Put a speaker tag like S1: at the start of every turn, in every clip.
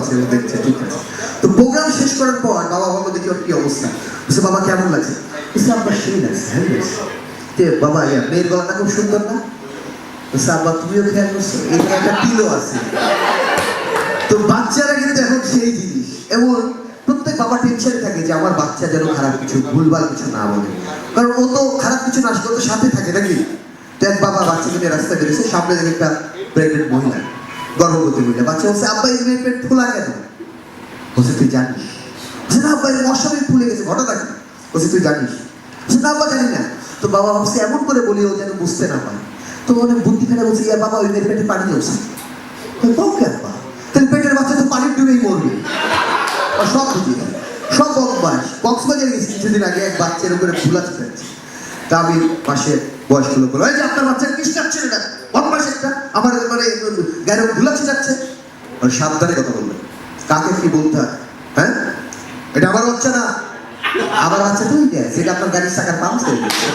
S1: আছে ও দেখছে, ঠিক আছে। তো প্রোগ্রাম শেষ করার পর বাবা বললো দেখি ওর কি অবস্থা, বলছে বাবা কেমন লাগছে, বলছে আব্বা সেই লাগছে, হ্যাঁ লাগছে। বাবা মেয়ের গলাটা খুব সুন্দর না, বলছে আব্বা তুমিও খেয়াল করছো এখানে একটা তিলও আছে। তো বাচ্চারা কিন্তু এখন সেই জিনিস, এবং প্রত্যেক বাবা টেনশন থাকে যে আমার বাচ্চা যেন খারাপ কিছু ভুলভাল কিছু না বলে, কারণ ও তো খারাপ কিছু না আসলে তো সাথে থাকে নাকি। তো এক বাবা বাচ্চাকে নিয়ে রাস্তায় বেরিয়েছে, সামনে দেখে একটা প্রেগনেন্ট মহিলা, গর্ভবতী মহিলা। বাচ্চা বলছে আব্বা এই মেয়ের পেট ফোলা কেন, বলছে তুই জানিস, বলছে না আব্বা এর অস্বাভাবিক ফুলে গেছে, ঘটনা কি, বলছে তুই জানিস, বলছে না আব্বা জানি না। তো বাবা ভাবছে এমন করে বলি ও যেন বুঝতে না পারে। তো অনেক বুদ্ধি খারাপ বলছে ইয়া বাবা ওই মেয়ের পেটে পানি জ্বলছে। ওকে আব্বা তাহলে পেটের বাচ্চা তো পানির ডুবেই মরবে। সব বুঝি সব অভ্যাস। কক্সবাজারে গেছি কিছুদিন আগে, এক বাচ্চার উপরে ফুলা ছিটাচ্ছে। তা আমি পাশে বয়স্ক লোক বলো, এই যে আপনার বাচ্চা কি ছিটাচ্ছে এটা, অভ্যাস একটা আমার মানে গায়ের ফুলা ছিটাচ্ছে। সাবধানে কথা বলবেন, কাকে কি বলতে হয়, হ্যাঁ এটা আমার বাচ্চা না, আমার বাচ্চা তো সেটা আপনার গাড়ির চাকার পাম্প হয়ে গেছে।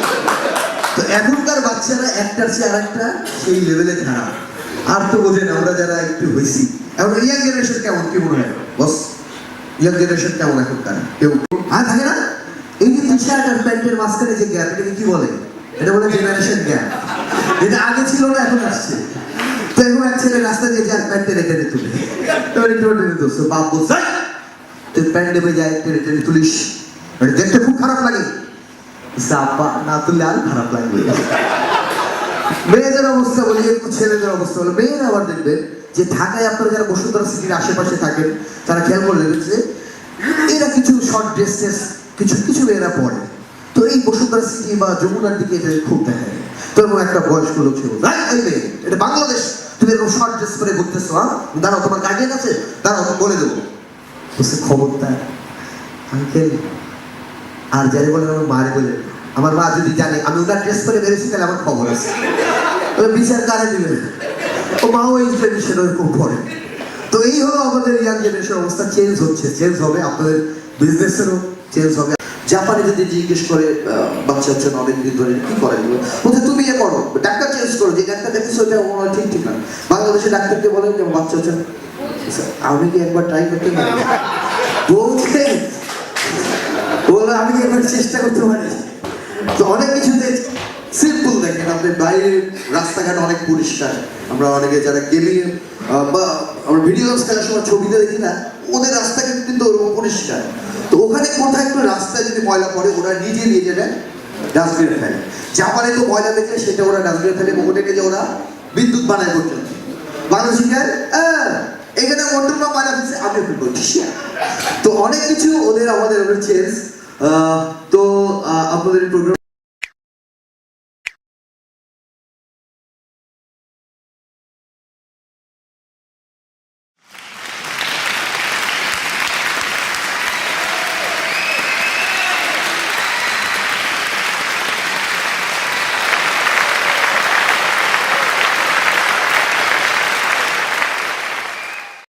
S1: তো এখনকার বাচ্চারা একটার চেয়ে আর একটা সেই লেভেলে খারাপ। আর তো বোঝেন আমরা যারা একটু হয়েছি, এখন ইয়াং জেনারেশন কেমন, কি মনে হয় বস, ইয়াং জেনারেশন কেমন এখনকার কেউ থাকে না, এই যে টি শার্ট আর প্যান্টের মাঝখানে যে গ্যাপ, এটাকে কি বলে, এটা বলে জেনারেশন গ্যাপ। এটা আগে ছিল না এখন আসছে। তো এখন এক ছেলে রাস্তা দিয়ে যায় প্যান্টে রেখে তুলে, তো বাপ বলছে তুই প্যান্ট নেমে যায় টেনে টেনে তুলিস, দেখতে খুব খারাপ লাগে, চাপা না তুললে আর খারাপ লাগবে। মেয়েদের অবস্থা বলি, একটু ছেলেদের অবস্থা বলে। মেয়েরা আবার দেখবেন যে ঢাকায় আপনারা যারা বসুন্ধরা সিটির আশেপাশে থাকেন তারা খেয়াল করলেন যে এরা কিছু শর্ট ড্রেস কিছু কিছু মেয়েরা পরে। তো এই বসুন্ধরা সিটি বা যমুনার দিকে এটা খুব দেখা যায়। তো এরকম একটা বয়স্ক লোক ছিল, এটা বাংলাদেশ, তুমি এরকম শর্ট ড্রেস করে ঘুরতেছো, হ্যাঁ দাঁড়াও তোমার গার্ডিয়ান আছে, দাঁড়াও বলে দেবো। বলছে খবরদার আঙ্কেল, আর যারে বলেন আমার মারে বলে, আমার মা যদি জানে আমি ওটা ড্রেস করে বেরিয়েছি তাহলে আমার খবর আছে, বিচার কারে দিবেন। ও মাও এই ট্রেডিশন ওরকম করে। তো এই হলো আমাদের ইয়াং জেনারেশন অবস্থা। চেঞ্জ হচ্ছে, চেঞ্জ হবে, আপনাদের বিজনেসেরও চেঞ্জ হবে। জাপানে যদি জিজ্ঞেস করে বাচ্চা হচ্ছে অনেকদিন ধরে কি করে, বলছে তুমি এ করো, ডাক্তার চেঞ্জ করো, যে ডাক্তার দেখেছো ওটা মনে ঠিক ঠিক না। বাংলাদেশের ডাক্তারকে বলেন যে বাচ্চা হচ্ছে, আমি কি একবার ট্রাই করতে পারি, বলছে বললো আমি কি একবার চেষ্টা করতে পারি। তো অনেক কিছুতে সিম্পল দেখেন, আপনি বাইরে রাস্তাঘাট অনেক পরিষ্কার, আমরা অনেকে যারা গেমিং বা আমরা ভিডিও গেমস খেলার সময় ছবিতে দেখি না, ওদের রাস্তাঘাট কিন্তু ওরকম পরিষ্কার। তো ওখানে কোথায় একটু রাস্তায় যদি ময়লা পড়ে ওরা নিজে নিয়ে যাবে ডাস্টবিনে ফেলে। জাপানে তো ময়লা দেখলে সেটা ওরা ডাস্টবিনে ফেলে, ওটাকে যে ওরা বিদ্যুৎ বানায় পর্যন্ত। বাংলাদেশিকার এখানে অন্যান্য ময়লা ফেলছে আমি ফেলবো। তো অনেক কিছু ওদের আমাদের চেঞ্জ। তো আপনাদের প্রোগ্রাম